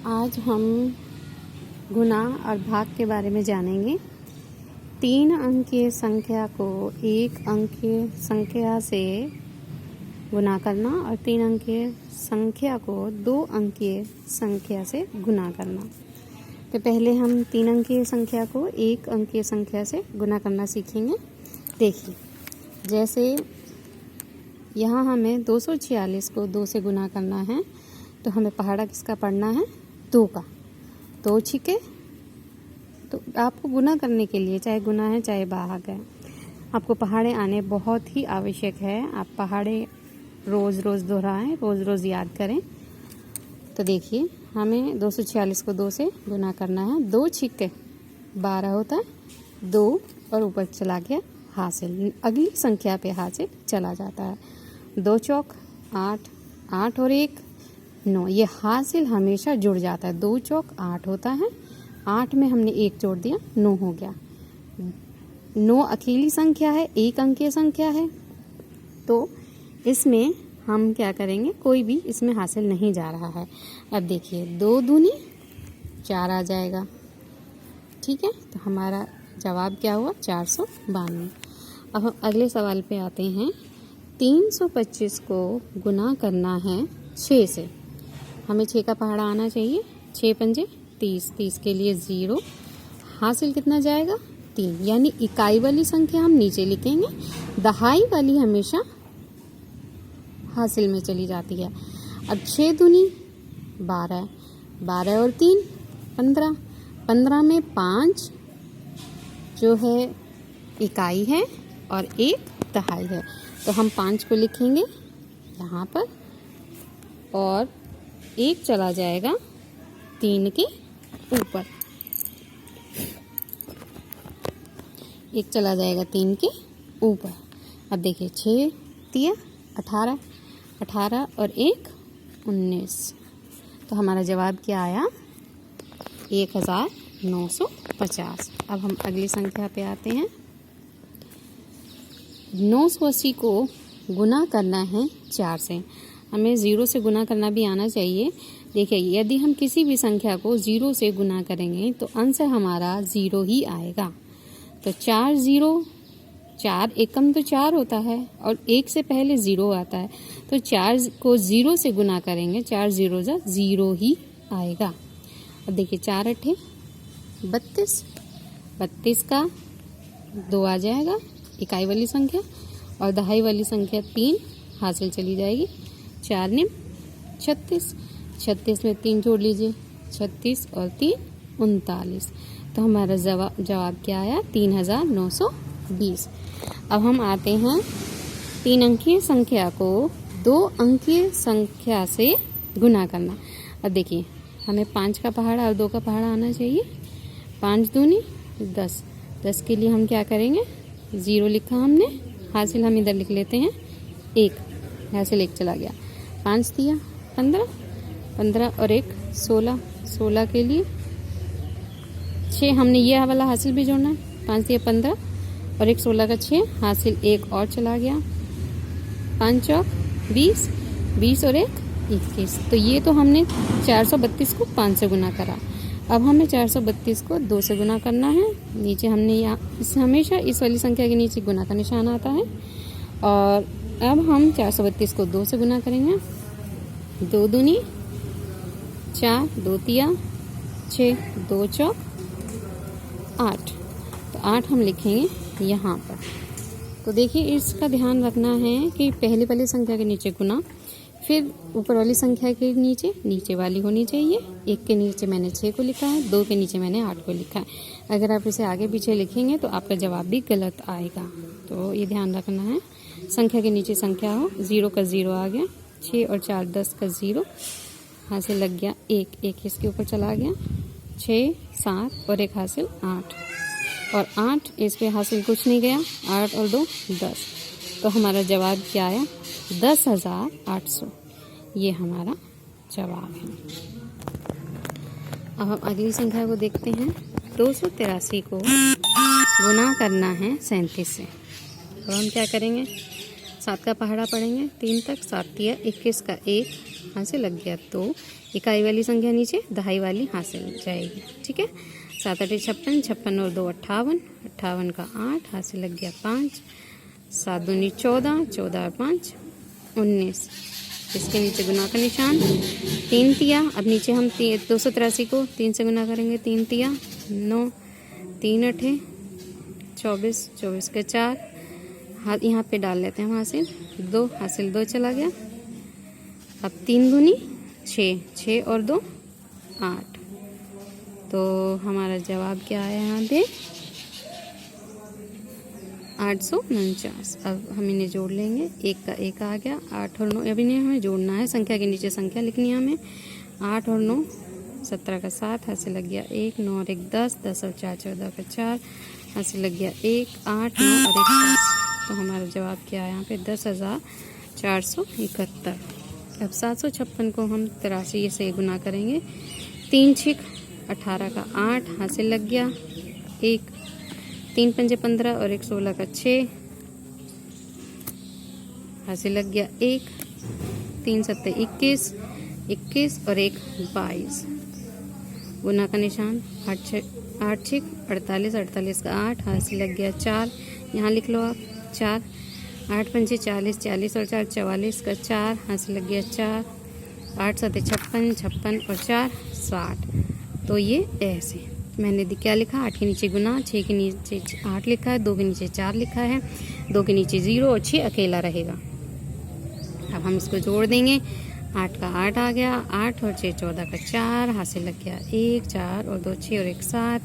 आज हम गुणा और भाग के बारे में जानेंगे। 3 अंकीय संख्या को 1 अंकीय संख्या से गुणा करना और 3 अंकीय संख्या को 2 अंकीय संख्या से गुणा करना। तो पहले हम 3 अंकीय संख्या को 1 अंकीय संख्या से गुणा करना सीखेंगे। देखिए, जैसे यहाँ हमें 246 को 2 से गुणा करना है, तो हमें पहाड़ा किसका पढ़ना है? 2 का। 2 छिके, तो आपको गुणा करने के लिए चाहे गुणा है चाहे भाग है, आपको पहाड़े आने बहुत ही आवश्यक है। आप पहाड़े रोज़ रोज़ दोहराएं, रोज़ रोज़ याद करें। तो देखिए, हमें 246 को 2 से गुणा करना है। 2 छिके 12 होता है, 2 और ऊपर चला गया हासिल, अगली संख्या पे हासिल चला जाता है। 2 चौक 8, 8 और 1 9, ये हासिल हमेशा जुड़ जाता है। 2 चौक 8 होता है, 8 में हमने 1 जोड़ दिया, 9 हो गया। 9 अकेली संख्या है, 1 अंकीय संख्या है, तो इसमें हम क्या करेंगे? कोई भी इसमें हासिल नहीं जा रहा है। अब देखिए, 2 दूनी 4 आ जाएगा। ठीक है, तो हमारा जवाब क्या हुआ? 492। अब हम अगले सवाल पे आते हैं। 325 को गुना करना है 6 से। हमें 6 का पहाड़ा आना चाहिए। 6 पंजे 30, 30 के लिए 0, हासिल कितना जाएगा? 3। यानी इकाई वाली संख्या हम नीचे लिखेंगे, दहाई वाली हमेशा हासिल में चली जाती है। अब 6 दूनी 12, 12 और 3 15, 15 में 5 जो है इकाई है और 1 दहाई है, तो हम 5 को लिखेंगे यहाँ पर और 1 चला जाएगा 3 के ऊपर। 1 चला जाएगा 3 के ऊपर। अब देखिए, 6 तिया 18, 18 और 1 19, तो हमारा जवाब क्या आया? 1950। अब हम अगली संख्या पे आते हैं। 980 को गुना करना है 4 से। हमें 0 से गुना करना भी आना चाहिए। देखिए, यदि हम किसी भी संख्या को 0 से गुना करेंगे तो अंश हमारा 0 ही आएगा। तो 4 0, 4 एकम तो 4 होता है और 1 से पहले 0 आता है, तो 4 को 0 से गुना करेंगे, 4 0 जा 0 ही आएगा। अब देखिए, 4 8 32, 32 का 2 आ जाएगा इकाई वाली संख्या और दहाई वाली संख्या 3 हासिल चली जाएगी। 4 निम 36, 36 में 3 जोड़ लीजिए, 36 और 3 39, तो हमारा जवाब क्या आया? 3920। अब हम आते हैं 3 अंकीय संख्या को 2 अंकीय संख्या से गुना करना। अब देखिए, हमें 5 का पहाड़ा और 2 का पहाड़ा आना चाहिए। 5 दूनी 10, 10 के लिए हम क्या करेंगे? 0 लिखा हमने, हासिल हम इधर लिख लेते हैं 1, हासिल 1 चला गया। 5 दिया 15, 15 और 1 16, 16 के लिए 6, हमने ये वाला हासिल भी जोड़ना है। 5 दिया 15 और 1 16 का 6, हासिल 1 और चला गया। 5 चौक 20, 20 और 1 21, तो ये तो हमने 432 को 5 से गुना करा। अब हमें 432 को 2 से गुना करना है। नीचे हमने हमेशा इस वाली संख्या के नीचे गुना का निशान आता है। और अब हम 432 को 2 से गुना करेंगे। 2 दूनी 4, 2 तिया 6, 2 चौक 8, तो 8 हम लिखेंगे यहाँ पर। तो देखिए, इसका ध्यान रखना है कि पहले वाली संख्या के नीचे गुना, फिर ऊपर वाली संख्या के नीचे नीचे वाली होनी चाहिए। 1 के नीचे मैंने 6 को लिखा है, 2 के नीचे मैंने 8 को लिखा है। अगर आप इसे आगे पीछे लिखेंगे तो आपका जवाब भी गलत आएगा, तो ये ध्यान रखना है। संख्या के नीचे संख्या हो, 0 का 0 आ गया, 6 और 4 10 का 0, हासिल लग गया 1, 1 इसके ऊपर चला गया, 6 7 और 1 हासिल 8 और 8 इस पे हासिल कुछ नहीं गया, 8 और 2 10, तो हमारा जवाब क्या आया? 10,800, ये हमारा जवाब है। अब हम अगली संख्या को देखते हैं। 283 को गुना करना है 37 से। तो हम क्या करेंगे? 7 का पहाड़ा पढ़ेंगे 3 तक, 7 तिया 21 का 1, हाथ से लग गया 2, इकाई वाली संख्या नीचे, दहाई वाली हाथ से लग जाएगी। ठीक है, 7 8 56, 56 और 2 58, 58 का 8 हाथ से लग गया 5, 7 दूनी 14, 14 और 5 19। इसके नीचे गुना का निशान, 3 तिया। अब नीचे हम 283 को 3 से गुना करेंगे, 3 तिया 9, 3 अठे 24, 24 के 4 हाथ यहाँ पे डाल लेते हैं, हासिल 2, हासिल 2 चला गया। अब 3 दूनी 6, 6 और 2 8। तो हमारा जवाब क्या आया यहाँ पे 849। अब हम इन्हें जोड़ लेंगे, 1 का 1 आ गया, 8 और 9। अब इन्हें हमें जोड़ना है, संख्या के नीचे संख्या लिखनी है हमें। 8 और 9 17 का 7 हाथ से लग गया 1, 9 और 1 10, 10 और 4 14 का 4 हाथ से लग गया 1, 8 9 और 1 10। तो हमारा जवाब क्या है यहाँ पे 10,471। अब 756 को हम 83 से गुना करेंगे, 3 6 18 का 8 हाथ से लग गया 1, 3 पंजे 15 और 1 16 का 6 हाथ से लग गया 1, 3 7 21, 21 और 1 22। गुना का निशान, 8 6 48, 48 का 8 हाथ से लग गया 4, यहाँ लिख लो आप 4, 8 पंजे 40, 40 और 4 44 का 4 हाथ से लग गया 4, 8 7 56, 56 और 4 60। तो ये ऐसे मैंने क्या लिखा, 8 के नीचे गुना, 6 के नीचे 8 लिखा है, 2 के नीचे 4 लिखा है, 2 के नीचे 0 और 6 अकेला रहेगा। अब हम इसको जोड़ देंगे, 8 का 8 आ गया, 8 और 6 14 का 4 हाथ से लग गया 1, 4 और 2 6 और 1 7,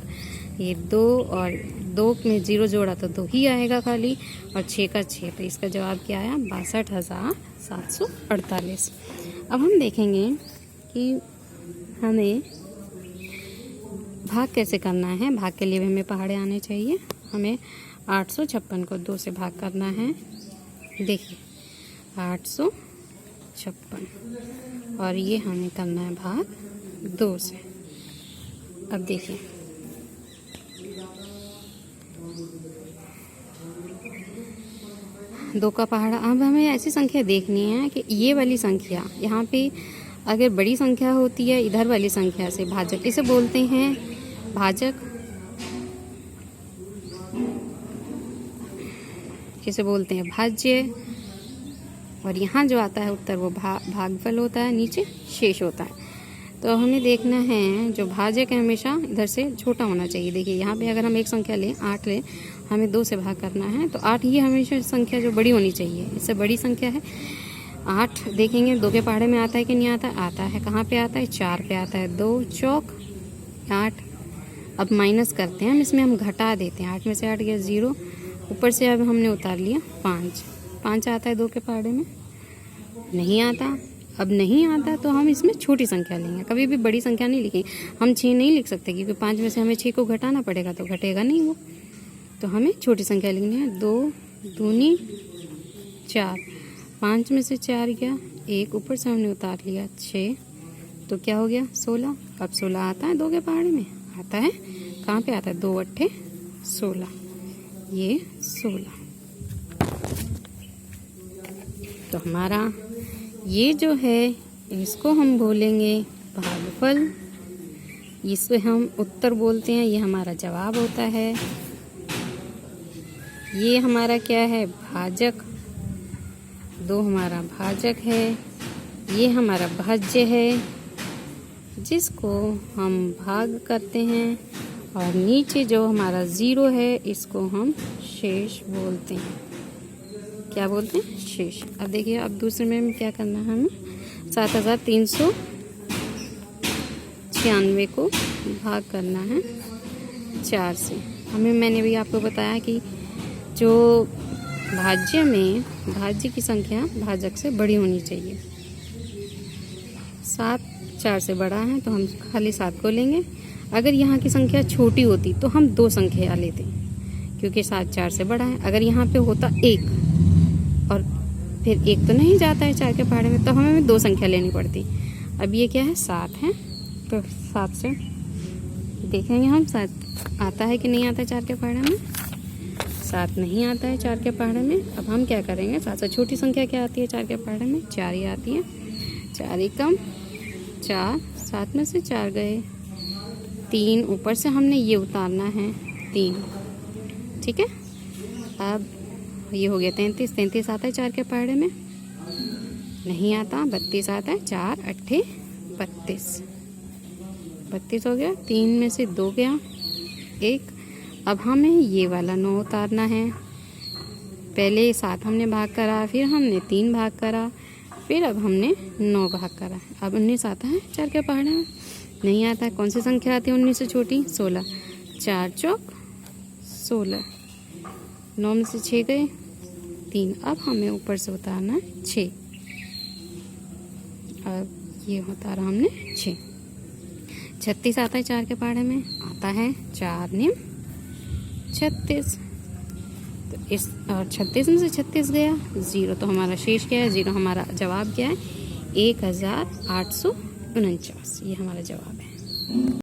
ये 2 और 2 में 0 जोड़ा तो 2 ही आएगा खाली, और 6 का 6। तो इसका जवाब क्या आया 62,748। अब हम देखेंगे कि हमें भाग कैसे करना है। भाग के लिए भी हमें पहाड़े आने चाहिए। हमें 856 को 2 से भाग करना है। देखिए 856 और ये हमें करना है भाग 2 से। अब देखिए दो का पहाड़ा। अब हमें ऐसी संख्या देखनी है कि ये वाली संख्या यहाँ पे अगर बड़ी संख्या होती है इधर वाली संख्या से भाजक, इसे बोलते हैं भाजक, इसे बोलते हैं भाज्य। और यहाँ जो आता है उत्तर वो भागफल होता है, नीचे शेष होता है। तो हमें देखना है जो भाजक है हमेशा इधर से छोटा होना चाहिए। देखिए यहाँ पे अगर हम एक संख्या लें 8 लें, हमें 2 से भाग करना है तो 8 ही हमेशा संख्या जो बड़ी होनी चाहिए, इससे बड़ी संख्या है 8। देखेंगे 2 के पहाड़े में आता है कि नहीं आता, आता है। कहाँ पे आता है 4 पे आता है, 2 चौक 8। अब माइनस करते हैं हम, इसमें हम घटा देते हैं, 8 में से 8 गया 0, ऊपर से अब हमने उतार लिया 5। 5 आता है 2 के पहाड़े में, नहीं आता। अब नहीं आता तो हम इसमें छोटी संख्या लेंगे, कभी भी बड़ी संख्या नहीं लिखेंगे। हम 6 नहीं लिख सकते क्योंकि 5 में से हमें 6 को घटाना पड़ेगा तो घटेगा नहीं वो, तो हमें छोटी संख्या लिखनी है। 2 दूनी 4, 5 में से 4 गया 1, ऊपर से हमने उतार लिया 6, तो क्या हो गया 16। अब 16 आता है 2 के पहाड़े में, आता है। कहाँ पे आता है 2 8 16, ये 16। तो हमारा ये जो है इसको हम बोलेंगे भागफल, इसे हम उत्तर बोलते हैं, ये हमारा जवाब होता है। ये हमारा क्या है भाजक, 2 हमारा भाजक है, ये हमारा भाज्य है जिसको हम भाग करते हैं, और नीचे जो हमारा 0 है इसको हम शेष बोलते हैं। क्या बोलते हैं शेष। अब देखिए अब दूसरे में क्या करना है, हमें 7,396 को भाग करना है 4 से। हमें मैंने भी आपको बताया कि जो भाज्य में भाज्य की संख्या भाजक से बड़ी होनी चाहिए। 7 4 से बड़ा है तो हम खाली 7 को लेंगे। अगर यहाँ की संख्या छोटी होती तो हम 2 संख्या लेते क्योंकि 7 4 से बड़ा है। अगर यहाँ पे होता 1 और फिर 1 तो नहीं जाता है 4 के पहाड़े में, तो हमें 2 संख्या लेनी पड़ती। अब ये क्या है 7 है, तो 7 से देखेंगे हम 7 आता है कि नहीं आता है 4 के पहाड़े में। 7 नहीं आता है 4 के पहाड़े में। अब हम क्या करेंगे, 7 से छोटी संख्या क्या आती है 4 के पहाड़े में, 4 ही आती है। 4 एकम 4, 7 में से 4 गए, 3 ऊपर से हमने ये उतारना है 3, ठीक है। अब ये हो गया 33, 33 आता है 4 के पहाड़े में, नहीं आता, 32 आता है, 4 8 32, 32 हो गया, 3 में से 2 गया 1। अब हमें ये वाला 9 उतारना है, पहले 7 हमने भाग करा, फिर हमने 3 भाग करा, फिर अब हमने 9 भाग करा। अब 19 आता है 4 के पहाड़े में, नहीं आता है। कौन सी संख्या आती है 19 से छोटी? 16, 4 चौक 16, 9 में से 6 गए 3, अब हमें ऊपर से उतारना है 6, अब ये उतारा हमने 6। 36 आता है 4 के पहाड़े में, आता है 4 निम 36, तो इस और 36 में से 36 गया 0, तो हमारा शेष क्या है? 0, हमारा जवाब क्या है? 1849, ये हमारा जवाब है।